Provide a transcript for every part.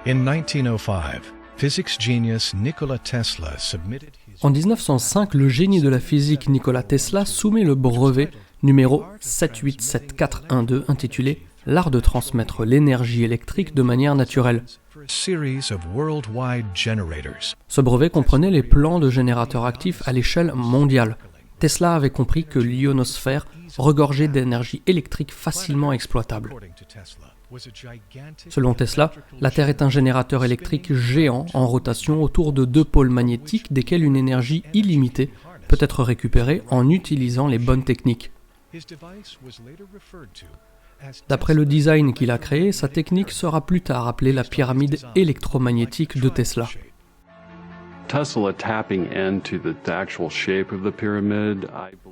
In 1905, physics genius Nikola Tesla submitted his... En 1905, le génie de la physique Nikola Tesla soumet le brevet numéro 787412 intitulé « L'art de transmettre l'énergie électrique de manière naturelle ». Ce brevet comprenait les plans de générateurs actifs à l'échelle mondiale. Tesla avait compris que l'ionosphère regorgeait d'énergie électrique facilement exploitable. Selon Tesla, la Terre est un générateur électrique géant en rotation autour de deux pôles magnétiques desquels une énergie illimitée peut être récupérée en utilisant les bonnes techniques. D'après le design qu'il a créé, sa technique sera plus tard appelée la pyramide électromagnétique de Tesla.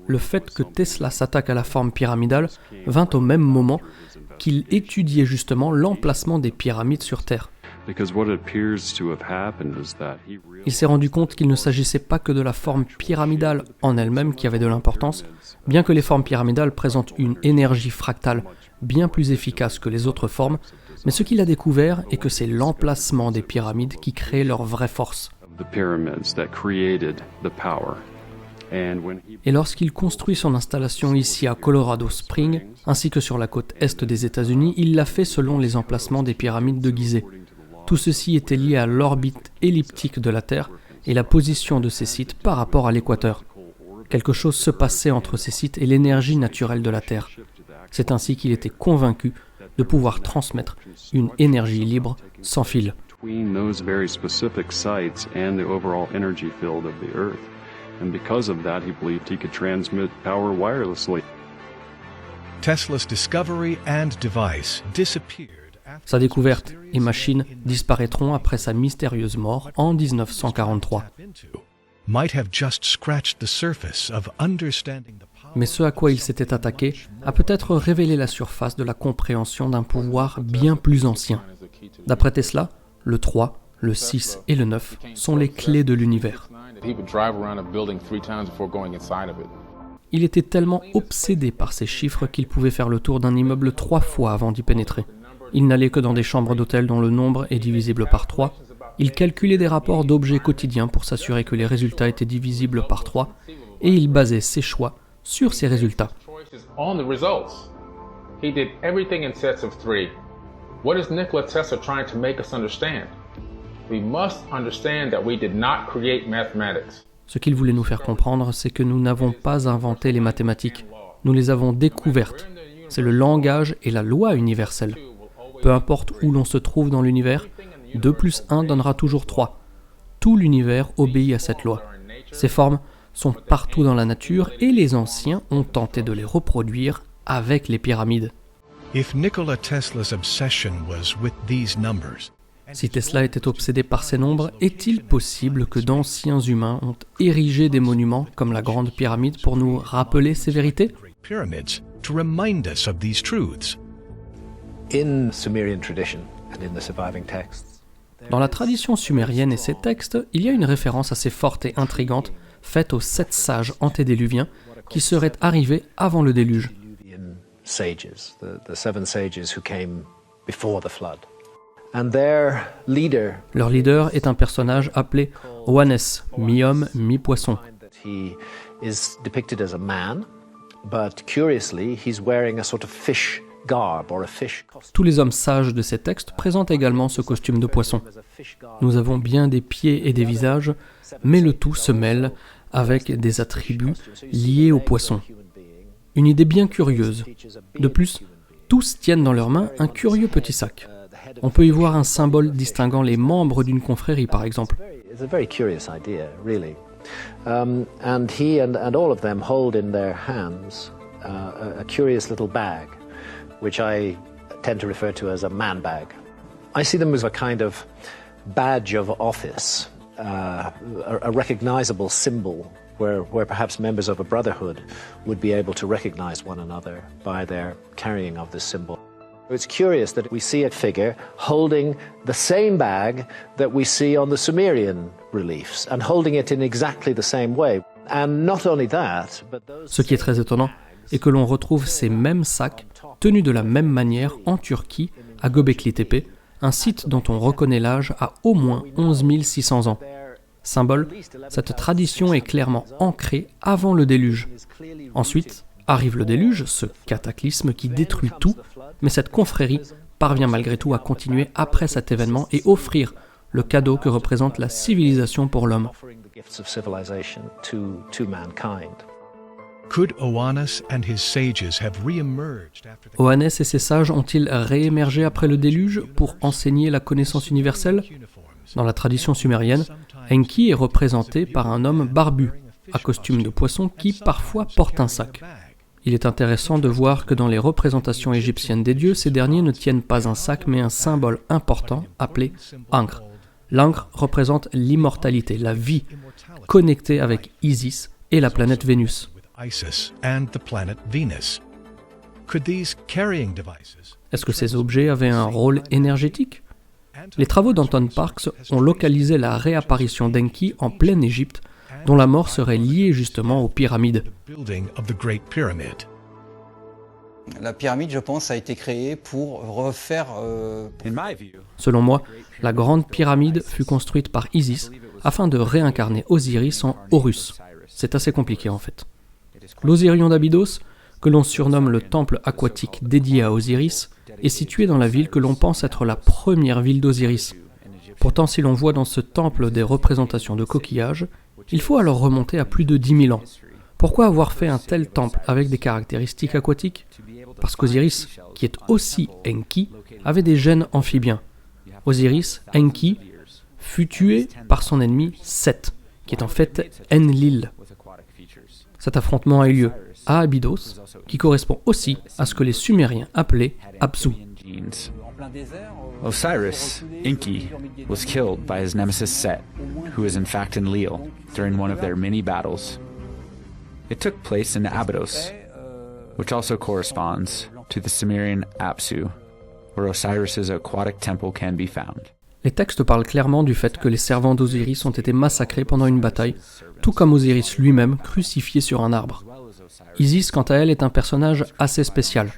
Le fait que Tesla s'attaque à la forme pyramidale vint au même moment qu'il étudiait justement l'emplacement des pyramides sur Terre. Il s'est rendu compte qu'il ne s'agissait pas que de la forme pyramidale en elle-même qui avait de l'importance, bien que les formes pyramidales présentent une énergie fractale bien plus efficace que les autres formes, mais ce qu'il a découvert est que c'est l'emplacement des pyramides qui crée leur vraie force. Et lorsqu'il construit son installation ici à Colorado Springs, ainsi que sur la côte est des États-Unis, il l'a fait selon les emplacements des pyramides de Gizeh. Tout ceci était lié à l'orbite elliptique de la Terre et la position de ces sites par rapport à l'équateur. Quelque chose se passait entre ces sites et l'énergie naturelle de la Terre. C'est ainsi qu'il était convaincu de pouvoir transmettre une énergie libre sans fil. Tesla's discovery and device disappeared. Sa découverte et machine disparaîtront après sa mystérieuse mort en 1943. Mais ce à quoi il s'était attaqué a peut-être révélé la surface de la compréhension d'un pouvoir bien plus ancien. D'après Tesla, le 3, le 6 et le 9 sont les clés de l'univers. Il était tellement obsédé par ces chiffres qu'il pouvait faire le tour d'un immeuble 3 fois avant d'y pénétrer. Il n'allait que dans des chambres d'hôtel dont le nombre est divisible par 3. Il calculait des rapports d'objets quotidiens pour s'assurer que les résultats étaient divisibles par 3 et il basait ses choix sur ces résultats. What is Nikola Tesla trying to make us understand? We must understand that we did not create mathematics. Ce qu'il voulait nous faire comprendre, c'est que nous n'avons pas inventé les mathématiques. Nous les avons découvertes. C'est le langage et la loi universelle. Peu importe où l'on se trouve dans l'univers, 2 plus 1 donnera toujours 3. Tout l'univers obéit à cette loi. Ces formes sont partout dans la nature et les anciens ont tenté de les reproduire avec les pyramides. Si Tesla était obsédé par ces nombres, est-il possible que d'anciens humains ont érigé des monuments comme la Grande Pyramide pour nous rappeler ces vérités? Dans la tradition sumérienne et ses textes, il y a une référence assez forte et intrigante faite aux 7 sages antédiluviens qui seraient arrivés avant le déluge. Leur leader est un personnage appelé Oannes, mi-homme, mi-poisson. Tous les hommes sages de ces textes présentent également ce costume de poisson. Nous avons bien des pieds et des visages, mais le tout se mêle avec des attributs liés au poisson. Une idée bien curieuse. De plus, tous tiennent dans leurs mains un curieux petit sac. On peut y voir un symbole distinguant les membres d'une confrérie, par exemple. And he and all of them hold in their hands a curious little bag, which I tend to refer to as a man bag. I see them as a kind of badge of office, a recognizable symbol where perhaps members of a brotherhood would be able to recognize one another by their carrying of this symbol. It's curious that we see a figure holding the same bag that we see on the Sumerian reliefs and holding it in exactly the same way. And not only that, but those... Ce qui est très étonnant est que l'on retrouve ces mêmes sacs tenus de la même manière en Turquie, à Göbekli Tepe, un site dont on reconnaît l'âge a au moins 11 600 ans. Symbole, cette tradition est clairement ancrée avant le déluge. Ensuite, arrive le déluge, ce cataclysme qui détruit tout, mais cette confrérie parvient malgré tout à continuer après cet événement et offrir le cadeau que représente la civilisation pour l'homme. Could Oannes and his sages have re-emerged after the Oannes et ses sages ont-ils réémergé après le déluge pour enseigner la connaissance universelle ? Dans la tradition sumérienne, Enki est représenté par un homme barbu, à costume de poisson, qui parfois porte un sac. Il est intéressant de voir que dans les représentations égyptiennes des dieux, ces derniers ne tiennent pas un sac mais un symbole important appelé Ankh. L'Ankh représente l'immortalité, la vie, connectée avec Isis et la planète Vénus. Isis and the planet Venus? Could these carrying devices Est-ce que ces objets avaient un rôle énergétique ? Les travaux d'Anton Parks ont localisé la réapparition d'Enki en pleine Égypte, dont la mort serait liée justement aux pyramides. building of the Great Pyramid? La pyramide, je pense, a été créée pour refaire... Selon moi, la grande pyramide fut construite par Isis afin de réincarner Osiris en Horus. C'est assez compliqué en fait. L'Osirion d'Abydos, que l'on surnomme le temple aquatique dédié à Osiris, est situé dans la ville que l'on pense être la première ville d'Osiris. Pourtant, si l'on voit dans ce temple des représentations de coquillages, il faut alors remonter à plus de 10 000 ans. Pourquoi avoir fait un tel temple avec des caractéristiques aquatiques ? Parce qu'Osiris, qui est aussi Enki, avait des gènes amphibiens. Osiris, Enki, fut tué par son ennemi Seth, qui est en fait Enlil. Cet affrontement a eu lieu à Abydos, qui correspond aussi à ce que les Sumériens appelaient Apsu. Osiris, Enki, was killed by his nemesis Set, who is in fact Enlil, during one of their many battles. It took place in Abydos, which also corresponds to the Sumerian Apsu, where Osiris's aquatic temple can be found. Les textes parlent clairement du fait que les servants d'Osiris ont été massacrés pendant une bataille, tout comme Osiris lui-même crucifié sur un arbre. Isis, quant à elle, est un personnage assez spécial.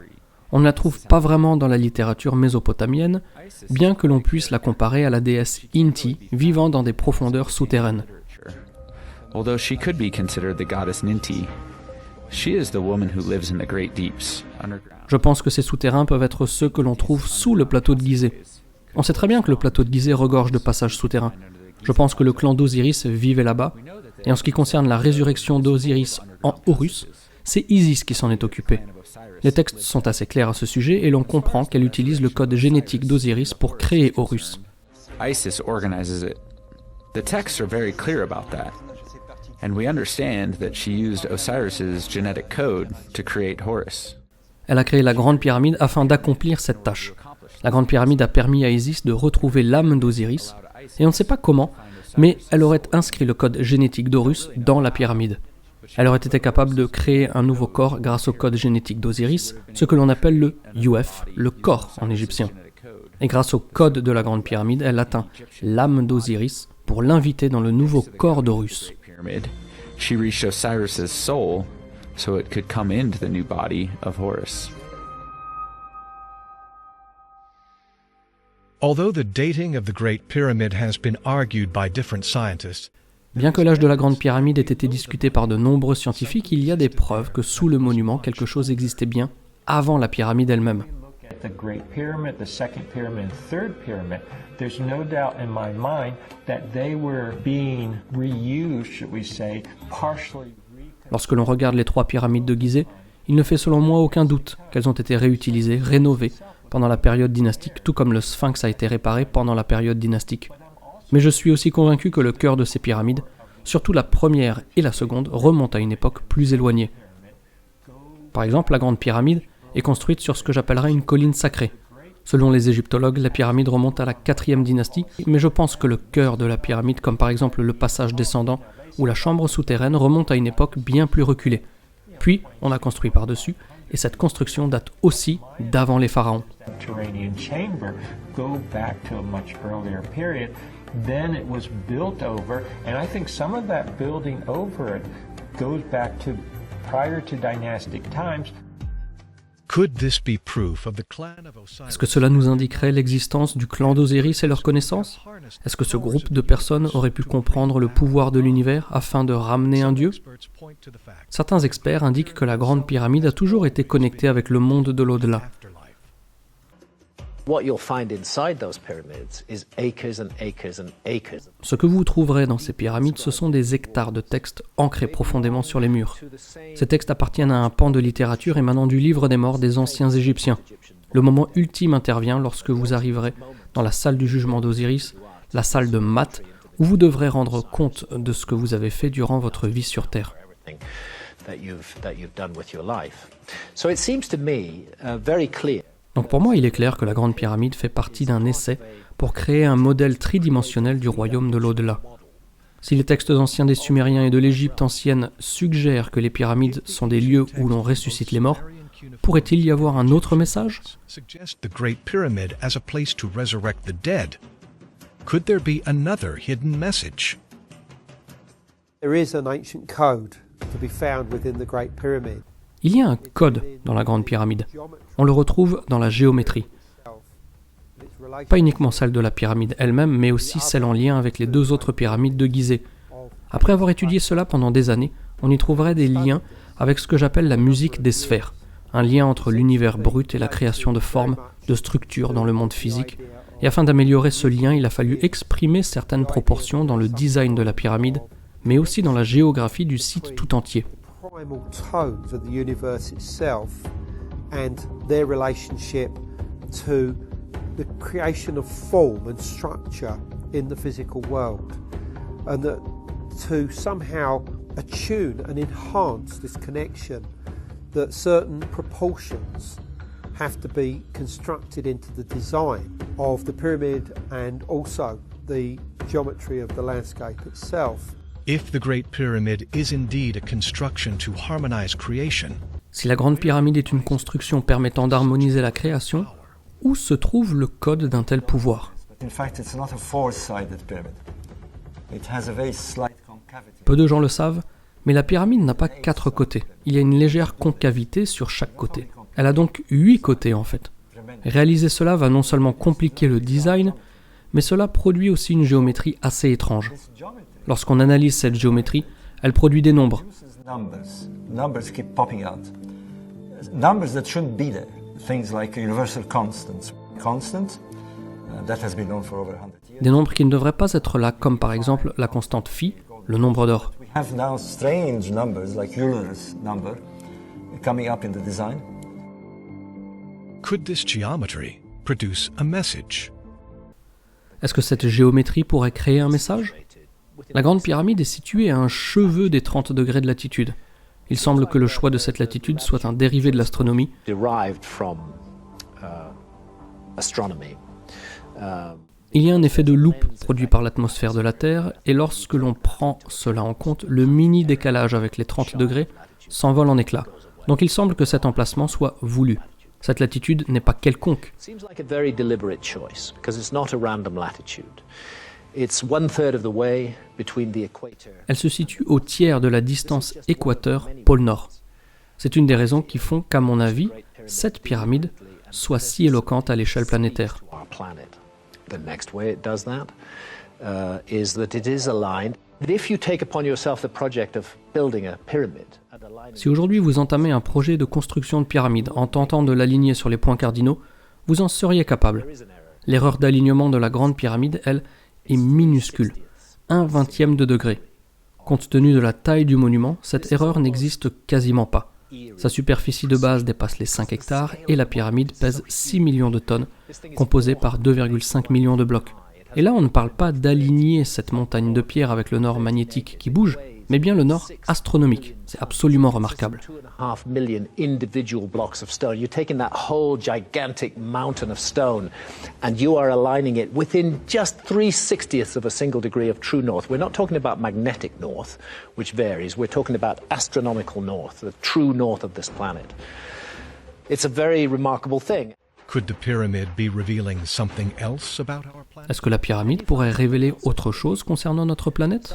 On ne la trouve pas vraiment dans la littérature mésopotamienne, bien que l'on puisse la comparer à la déesse Inti, vivant dans des profondeurs souterraines. Although she could be considered the goddess Ninti, she is the woman who lives in the great deeps, underground. Je pense que ces souterrains peuvent être ceux que l'on trouve sous le plateau de Gizeh. On sait très bien que le plateau de Gizeh regorge de passages souterrains. Je pense que le clan d'Osiris vivait là-bas, et en ce qui concerne la résurrection d'Osiris en Horus, c'est Isis qui s'en est occupée. Les textes sont assez clairs à ce sujet et l'on comprend qu'elle utilise le code génétique d'Osiris pour créer Horus. Isis organizes it. The texts are very clear about that. And we understand that she used Osiris's genetic code to create Horus. Elle a créé la Grande Pyramide afin d'accomplir cette tâche. La Grande Pyramide a permis à Isis de retrouver l'âme d'Osiris, et on ne sait pas comment, mais elle aurait inscrit le code génétique d'Horus dans la pyramide. Elle aurait été capable de créer un nouveau corps grâce au code génétique d'Osiris, ce que l'on appelle le Yuf, le corps en égyptien. Et grâce au code de la Grande Pyramide, elle atteint l'âme d'Osiris pour l'inviter dans le nouveau corps d'Horus. She reached Osiris's soul so it could come into the new body of Horus. Although the dating of the Great Pyramid has been argued by different scientists, Bien que l'âge de la Grande Pyramide ait été discuté par de nombreux scientifiques, il y a des preuves que sous le monument, quelque chose existait bien avant la pyramide elle-même. The Great Pyramid, the Second Pyramid, Third Pyramid, there's no doubt in my mind that they were being reused, should we say, partially. Lorsque l'on regarde les 3 pyramides de Gizeh, il ne fait selon moi aucun doute qu'elles ont été réutilisées, rénovées pendant la période dynastique, tout comme le Sphinx a été réparé pendant la période dynastique. Mais je suis aussi convaincu que le cœur de ces pyramides, surtout la première et la seconde, remonte à une époque plus éloignée. Par exemple, la Grande Pyramide est construite sur ce que j'appellerais une colline sacrée. Selon les égyptologues, la pyramide remonte à la 4e dynastie, mais je pense que le cœur de la pyramide, comme par exemple le passage descendant ou la chambre souterraine, remonte à une époque bien plus reculée. Puis, on a construit par-dessus, et cette construction date aussi d'avant les pharaons. Then it was built over, and I think some of that building over it goes back to prior to dynastic times. Could this be proof of the clan of Osiris? Est-ce que cela nous indiquerait l'existence du clan d'Osiris et leur connaissance? Est-ce que ce groupe de personnes aurait pu comprendre le pouvoir de l'univers afin de ramener un dieu? Certains experts indiquent que la Grande Pyramide a toujours été connectée avec le monde de l'au-delà. What you'll find inside those pyramids is acres and acres and acres. Ce que vous trouverez dans ces pyramides, ce sont des hectares de textes ancrés profondément sur les murs. Ces textes appartiennent à un pan de littérature émanant du livre des morts des anciens Égyptiens. Le moment ultime intervient lorsque vous arriverez dans la salle du jugement d'Osiris, la salle de Math, où vous devrez rendre compte de ce que vous avez fait durant votre vie sur Terre. That you've done with your life. So it seems to me very clear. Donc pour moi, il est clair que la Grande Pyramide fait partie d'un essai pour créer un modèle tridimensionnel du royaume de l'au-delà. Si les textes anciens des Sumériens et de l'Égypte ancienne suggèrent que les pyramides sont des lieux où l'on ressuscite les morts, pourrait-il y avoir un autre message? Suggest the Great Pyramid as a place to resurrect the dead. Could there be another hidden message? There is an ancient code to be found within the Great Pyramid. Il y a un code dans la Grande Pyramide. On le retrouve dans la géométrie. Pas uniquement celle de la pyramide elle-même, mais aussi celle en lien avec les deux autres pyramides de Gizeh. Après avoir étudié cela pendant des années, on y trouverait des liens avec ce que j'appelle la musique des sphères, un lien entre l'univers brut et la création de formes, de structures dans le monde physique. Et afin d'améliorer ce lien, il a fallu exprimer certaines proportions dans le design de la pyramide, mais aussi dans la géographie du site tout entier. Primal tones of the universe itself and their relationship to the creation of form and structure in the physical world, and that to somehow attune and enhance this connection, that certain proportions have to be constructed into the design of the pyramid and also the geometry of the landscape itself. If the Great Pyramid is indeed a construction to harmonize creation, Si la Grande Pyramide est une construction permettant d'harmoniser la création, où se trouve le code d'un tel pouvoir? In fact, it's not a four-sided pyramid. It has a very slight concavity. Peu de gens le savent, mais la pyramide n'a pas 4 côtés. Il y a une légère concavité sur chaque côté. Elle a donc 8 côtés en fait. Réaliser cela va non seulement compliquer le design, mais cela produit aussi une géométrie assez étrange. Lorsqu'on analyse cette géométrie, elle produit des nombres. Numbers keep popping out. Numbers that shouldn't be there. Things like universal constants. Constant, that has been known for over 100 years. Des nombres qui ne devraient pas être là, comme par exemple la constante phi, le nombre d'or. We have now strange numbers like Euler's number coming up in the design. could this geometry produce a message? Est-ce que cette géométrie pourrait créer un message? La Grande Pyramide est située à un cheveu des 30 degrés de latitude. Il semble que le choix de cette latitude soit un dérivé de l'astronomie. Il y a un effet de loupe produit par l'atmosphère de la Terre, et lorsque l'on prend cela en compte, le mini décalage avec les 30 degrés s'envole en éclats. Donc il semble que cet emplacement soit voulu. Cette latitude n'est pas quelconque. Elle se situe au tiers de la distance équateur-pôle Nord. C'est une des raisons qui font qu'à mon avis, cette pyramide soit si éloquente à l'échelle planétaire. Si aujourd'hui vous entamez un projet de construction de pyramide en tentant de l'aligner sur les points cardinaux, vous en seriez capable. L'erreur d'alignement de la Grande Pyramide, elle, est minuscule, 1/20 de degré. Compte tenu de la taille du monument, cette erreur n'existe quasiment pas. Sa superficie de base dépasse les 5 hectares et la pyramide pèse 6 millions de tonnes, composée par 2,5 millions de blocs. Et là, on ne parle pas d'aligner cette montagne de pierre avec le nord magnétique qui bouge, mais bien le nord astronomique. C'est absolument remarquable. 2.5 million individual blocks of stone. You're taking that whole gigantic mountain of stone and you are aligning it within just 3/60ths of a single degree of true north. We're not talking about magnetic north, which varies. We're talking about astronomical north, the true north of this planet. It's a very remarkable thing. Could the pyramid be revealing something else about our planet? Est-ce que la pyramide pourrait révéler autre chose concernant notre planète ?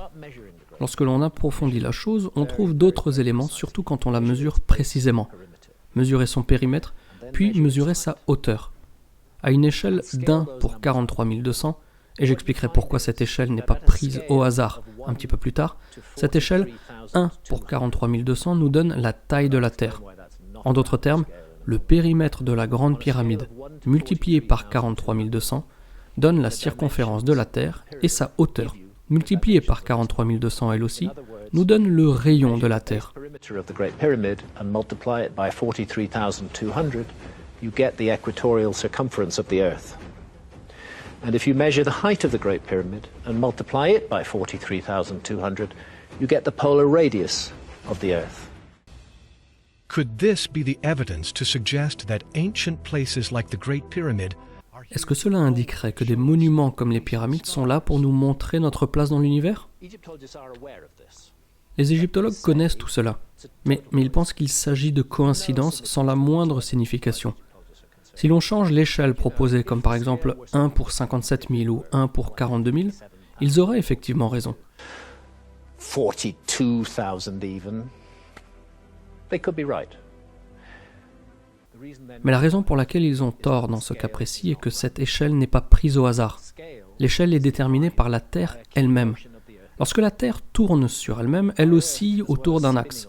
Lorsque l'on approfondit la chose, on trouve d'autres éléments, surtout quand on la mesure précisément. Mesurer son périmètre puis mesurer sa hauteur. À une échelle d'1 pour 43 200, et j'expliquerai pourquoi cette échelle n'est pas prise au hasard un petit peu plus tard, cette échelle 1 pour 43 200 nous donne la taille de la Terre. En d'autres termes, le périmètre de la Grande Pyramide multiplié par 43 200 donne la circonférence de la Terre et sa hauteur, multipliée par 43 200 elle aussi, nous donne le rayon de la Terre. You get the equatorial circumference of the Earth. And if you measure the height of the Great Pyramid and multiply it by 43,200, you get the polar radius of the Earth. Could this be the evidence to suggest that ancient places like the Great Pyramid Est-ce que cela indiquerait que des monuments comme les pyramides sont là pour nous montrer notre place dans l'univers ? Les égyptologues connaissent tout cela, mais ils pensent qu'il s'agit de coïncidences sans la moindre signification. Si l'on change l'échelle proposée, comme par exemple 1 pour 57 000 ou 1 pour 42 000, ils auraient effectivement raison. 42,000 even. They could be right. Mais la raison pour laquelle ils ont tort dans ce cas précis est que cette échelle n'est pas prise au hasard. L'échelle est déterminée par la Terre elle-même. Lorsque la Terre tourne sur elle-même, elle oscille autour d'un axe.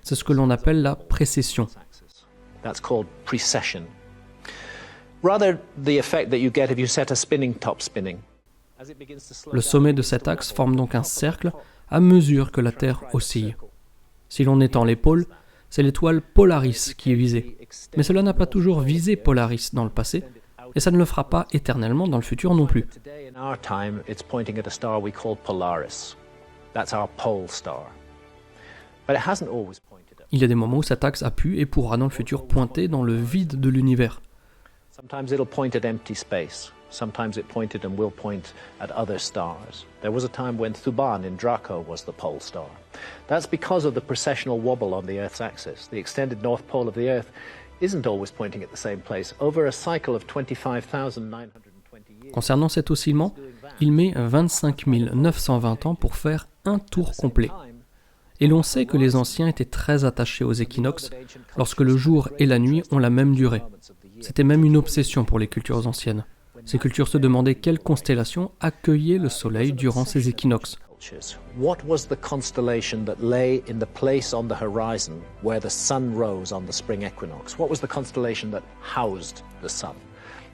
C'est ce que l'on appelle la précession. That's called precession. Rather the effect that you get if you set a spinning top spinning. Le sommet de cet axe forme donc un cercle à mesure que la Terre oscille. Si l'on étend les pôles, c'est l'étoile Polaris qui est visée. Mais cela n'a pas toujours visé Polaris dans le passé, et ça ne le fera pas éternellement dans le futur non plus. Il y a des moments où cet axe a pu et pourra dans le futur pointer dans le vide de l'univers. Sometimes it'll point at empty space. Sometimes it pointed and will point at other stars. There was a time when Thuban in Draco was the pole star. That's because of the precessional wobble on the Earth's axis. The extended north pole of the Earth isn't always pointing at the same place. Over a cycle of 25,920 years. Concernant cet oscillement, il met 25 920 ans pour faire un tour complet. Et l'on sait que les anciens étaient très attachés aux équinoxes lorsque le jour et la nuit ont la même durée. C'était même une obsession pour les cultures anciennes. Ces cultures se demandaient quelle constellation accueillait le soleil durant ces équinoxes. What was the constellation that lay in the place on the horizon where the sun rose on the spring equinox? What was the constellation that housed the sun?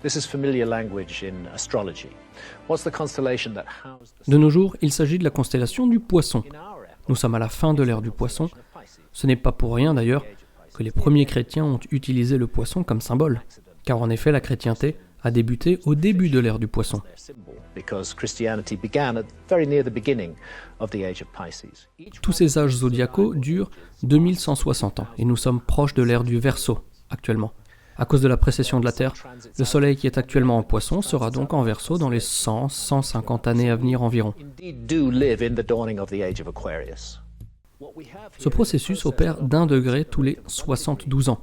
This is familiar language in astrology. What's the constellation that housed the sun? De nos jours, il s'agit de la constellation du Poisson. Nous sommes à la fin de l'ère du Poisson. Ce n'est pas pour rien d'ailleurs que les premiers chrétiens ont utilisé le poisson comme symbole, car en effet la chrétienté a débuté au début de l'ère du Poisson. Tous ces âges zodiacaux durent 2160 ans, et nous sommes proches de l'ère du Verseau actuellement. À cause de la précession de la Terre, le Soleil qui est actuellement en Poisson sera donc en Verseau dans les 100-150 années à venir environ. Ce processus opère d'1 degré tous les 72 ans.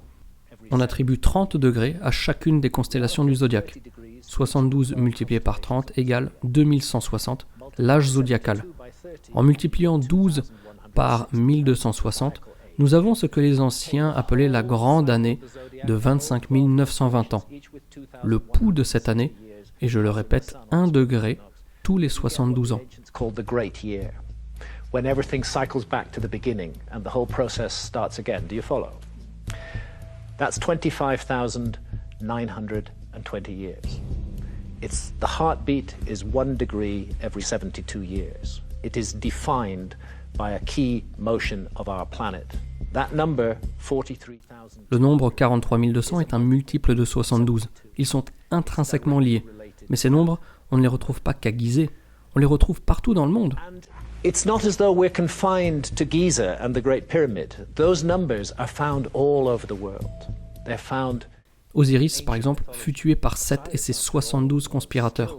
On attribue 30 degrés à chacune des constellations du zodiaque. 72 multiplié par 30 égale 2160, l'âge zodiacal. En multipliant 12 par 1260, nous avons ce que les anciens appelaient la grande année de 25 920 ans. Le pouls de cette année est, je le répète, 1 degré tous les 72 ans. When everything cycles back to the beginning and the whole process starts again. Do you follow? That's 25,920 years. It's the heartbeat is 1 degree every 72 years. It is defined by a key motion of our planet. That number, 43,000. Le nombre 43 200 est un multiple de 72. Ils sont intrinsèquement liés. Mais ces nombres, on ne les retrouve pas qu'à Gizeh. On les retrouve partout dans le monde. It's not as though we're confined to Giza and the Great Pyramid. Those numbers are found all over the world. They're found. Osiris, par exemple, fut tué par Seth et ses 72 conspirateurs.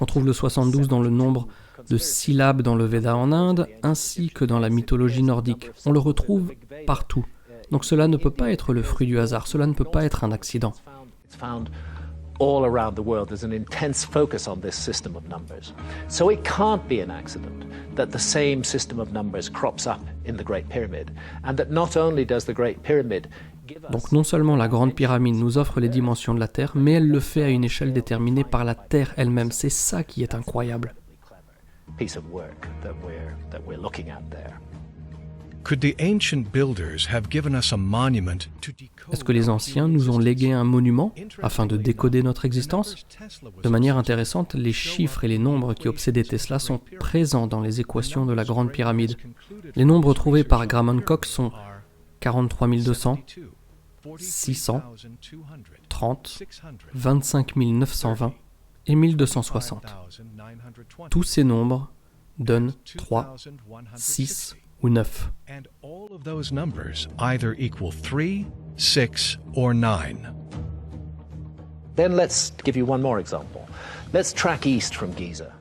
On trouve le 72 dans le nombre de syllabes dans le Veda en Inde, ainsi que dans la mythologie nordique. On le retrouve partout. Donc cela ne peut pas être le fruit du hasard, cela ne peut pas être un accident. All around the world, there's an intense focus on this system of numbers. So it can't be an accident that the same system of numbers crops up in the Great Pyramid, and that not only does the Great Pyramid Donc non seulement la Grande Pyramide nous offre les dimensions de la Terre, mais elle le fait à une échelle déterminée par la Terre elle-même. C'est ça qui est incroyable. Piece of work that we're looking at there. Could the ancient builders have given us a monument to decode? Est-ce que les anciens nous ont légué un monument afin de décoder notre existence? De manière intéressante, les chiffres et les nombres qui obsédaient Tesla sont présents dans les équations de la Grande Pyramide. Les nombres trouvés par Graham Hancock sont 43 200, 600, 30, 25 920 et 1260. Tous ces nombres donnent 3, 6 ou 9. And all of those numbers either equal 3, 6, or 9. Then let's give you one more example. Let's track east from Giza.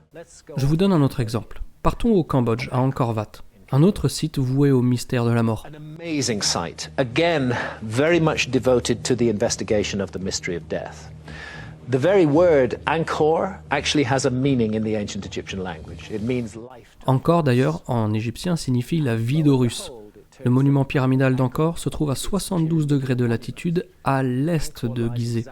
Je vous donne un autre exemple. Partons au Cambodge, à Angkor Wat, un autre site voué au mystère de la mort. An amazing site, again very much devoted to the investigation of the mystery of death. The very word Angkor actually has a meaning in the ancient Egyptian language. It means life. Angkor, d'ailleurs, en égyptien, signifie la vie d'Horus. Le monument pyramidal d'Angkor se trouve à 72 degrés de latitude à l'est de Gizeh.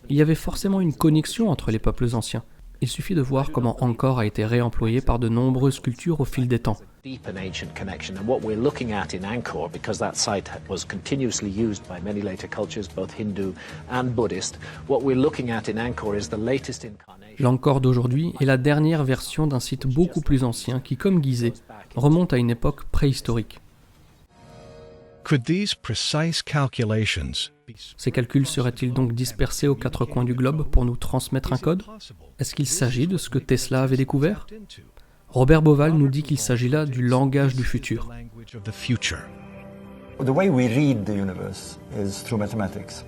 Il y avait forcément une connexion entre les peuples anciens. Il suffit de voir comment Angkor a été réemployé par de nombreuses cultures au fil des temps. Deep and ancient connection, and what we're looking at in Angkor, because that site was continuously used by many later cultures, both Hindu and Buddhist, what we're looking at in Angkor is the latest incarnation. L'Angkor d'aujourd'hui est la dernière version d'un site beaucoup plus ancien qui, comme Gizeh, remonte à une époque préhistorique. Could these precise calculations be Ces calculs seraient-ils donc dispersés aux quatre coins du globe pour nous transmettre un code? Est-ce qu'il s'agit de ce que Tesla avait découvert? Robert Bauval nous dit qu'il s'agit là du langage du futur. language of the future? The way we read the universe is through mathematics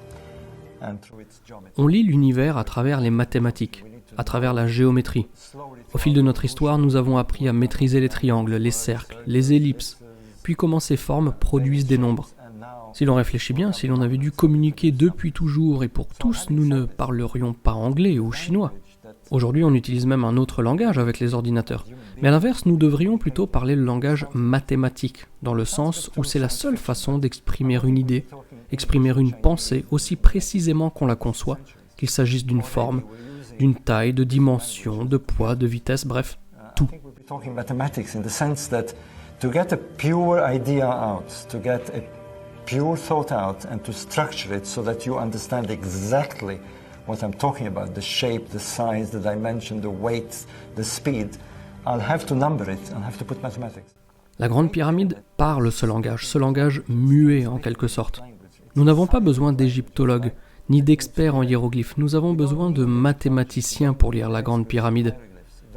and through its geometry. On lit l'univers à travers les mathématiques, à travers la géométrie. Au fil de notre histoire, nous avons appris à maîtriser les triangles, les cercles, les ellipses, puis comment ces formes produisent des nombres. Si l'on réfléchit bien, si l'on avait dû communiquer depuis toujours et pour tous, nous ne parlerions pas anglais ou chinois. Aujourd'hui, on utilise même un autre langage avec les ordinateurs. Mais à l'inverse, nous devrions plutôt parler le langage mathématique, dans le sens où c'est la seule façon d'exprimer une idée, exprimer une pensée aussi précisément qu'on la conçoit, qu'il s'agisse d'une forme, d'une taille, de dimension, de poids, de vitesse, bref, tout. I think we'll be talking mathematics in the sense that to get a pure idea out, to get a pure thought out and to structure it so that you understand exactly what I'm talking about, the shape, the size, the dimension, the weight, the speed, I'll have to number it, I'll have to put mathematics. La Grande Pyramide parle ce langage muet en quelque sorte. Nous n'avons pas besoin d'égyptologues, ni d'experts en hiéroglyphes, nous avons besoin de mathématiciens pour lire la Grande Pyramide.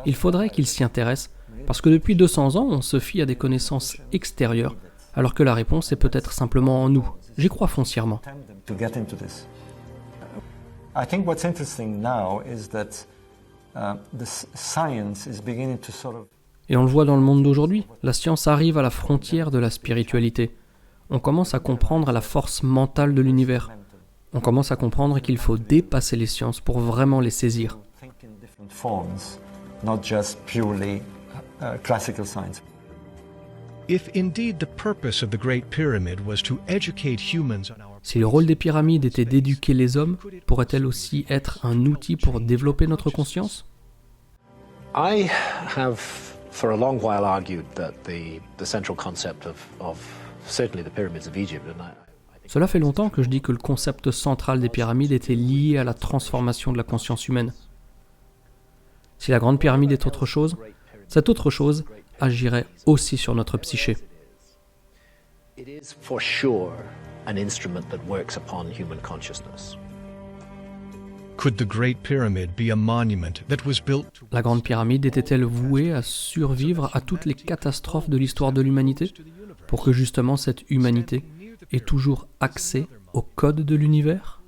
Il faudrait qu'ils s'y intéressent, parce que depuis 200 ans, on se fie à des connaissances extérieures, alors que la réponse est peut-être simplement en nous. J'y crois foncièrement. To get into this. I think what's interesting now is that science is beginning to sort of. Et on le voit dans le monde d'aujourd'hui, la science arrive à la frontière de la spiritualité. On commence à comprendre la force mentale de l'univers. On commence à comprendre qu'il faut dépasser les sciences pour vraiment les saisir. Think in different forms, not just purely classical science. If indeed the purpose of the Great Pyramid was to educate humans on our Si le rôle des pyramides était d'éduquer les hommes, pourrait-elle aussi être un outil pour développer notre conscience? I have for a long while argued that the central concept of certainly the pyramids of Egypt, and Cela fait longtemps que je dis que le concept central des pyramides était lié à la transformation de la conscience humaine. Si la Grande Pyramide est autre chose, cette autre chose agirait aussi sur notre psyché. it is for sure an instrument that works upon human consciousness. Could the Great Pyramid be a monument that was built to La Grande Pyramide était-elle vouée à survivre à toutes les catastrophes de l'histoire de l'humanité, pour que justement cette humanité ait toujours accès au code de l'univers?